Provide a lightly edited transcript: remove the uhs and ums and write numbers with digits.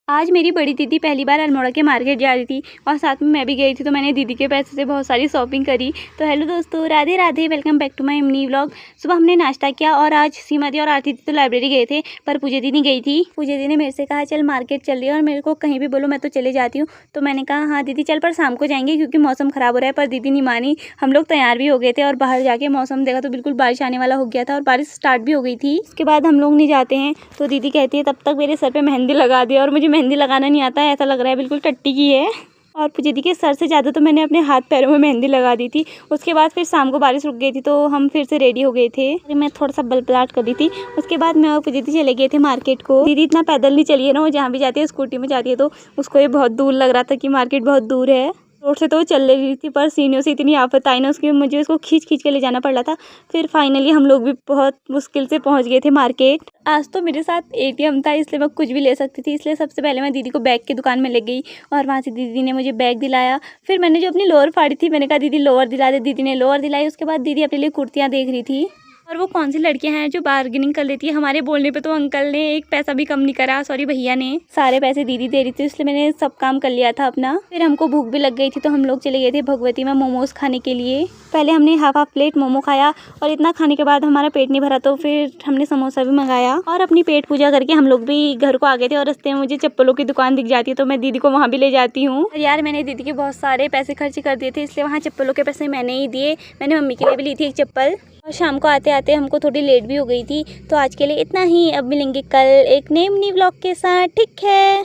आज मेरी बड़ी दीदी पहली बार अल्मोड़ा के मार्केट जा रही थी और साथ में मैं भी गई थी, तो मैंने दीदी के पैसे से बहुत सारी शॉपिंग करी। तो हेलो दोस्तों, Radhe Radhe, welcome back to my mini vlog. सुबह हमने नाश्ता किया और आज सीमा दी और आरती दी तो लाइब्रेरी गए थे, पर पूजा दी नहीं गई थी। पूजा दी ने मेरे से कहा चल मार्केट चल रही है और मेरे को कहीं भी बोलो मैं तो चले जाती हूँ। तो मैंने कहा हाँ दीदी चल, पर शाम को जाएंगे क्योंकि मौसम ख़राब हो रहा है। पर दीदी नहीं मानी। हम लोग तैयार भी हो गए थे और बाहर जाके मौसम देखा तो बिल्कुल बारिश आने वाला हो गया था और बारिश स्टार्ट भी हो गई थी। उसके बाद हम लोग नहीं जाते हैं तो दीदी कहती है तब तक मेरे सर पे मेहंदी लगा दी, और मुझे मेहंदी लगाना नहीं आता, ऐसा लग रहा है बिल्कुल टट्टी की है। और पूजा दी के सर से ज़्यादा तो मैंने अपने हाथ पैरों में मेहंदी लगा दी थी। उसके बाद फिर शाम को बारिश रुक गई थी तो हम फिर से रेडी हो गए थे। मैं थोड़ा सा बलबलाहट कर दी थी। उसके बाद मैं और पूजा दी चले गए थे मार्केट को। दीदी इतना पैदल नहीं चली है ना, वो जहाँ भी जाती है स्कूटी में जाती है, तो उसको ये बहुत दूर लग रहा था कि मार्केट बहुत दूर है। रोड से तो वो चल रही थी पर सीढ़ियों से इतनी आफत आई ना, उसकी मुझे उसको खींच खींच के ले जाना पड़ रहा था। फिर फाइनली हम लोग भी बहुत मुश्किल से पहुंच गए थे मार्केट। आज तो मेरे साथ एटीएम था इसलिए मैं कुछ भी ले सकती थी, इसलिए सबसे पहले मैं दीदी को बैग की दुकान में ले गई और वहाँ से दीदी ने मुझे बैग दिलाया। फिर मैंने जो अपनी लोअर फाड़ी थी मैंने कहा दीदी लोअर दिला दे, दीदी ने लोअर दिलाई। उसके बाद दीदी अपने लिए कुर्तियाँ देख रही थी। और वो कौन सी लड़कियां हैं जो बार्गेनिंग कर लेती है, हमारे बोलने पे तो अंकल ने एक पैसा भी कम नहीं करा, सॉरी भैया ने। सारे पैसे दीदी दे रही थी इसलिए मैंने सब काम कर लिया था अपना। फिर हमको भूख भी लग गई थी तो हम लोग चले गए थे भगवती में मोमोज खाने के लिए। पहले हमने हाफ प्लेट मोमो खाया और इतना खाने के बाद हमारा पेट नहीं भरा तो फिर हमने समोसा भी मंगाया और अपनी पेट पूजा करके हम लोग भी घर को आ गए थे। और रास्ते में मुझे चप्पलों की दुकान दिख जाती है तो मैं दीदी को वहाँ भी ले जाती हूँ। यार मैंने दीदी के बहुत सारे पैसे खर्च कर दिए थे इसलिए वहाँ चप्पलों के पैसे मैंने ही दिए। मैंने मम्मी के लिए भी ली थी एक चप्पल। और शाम को आते आते हमको थोड़ी लेट भी हो गई थी। तो आज के लिए इतना ही, अब मिलेंगे कल एक नए मिनी व्लॉग के साथ, ठीक है।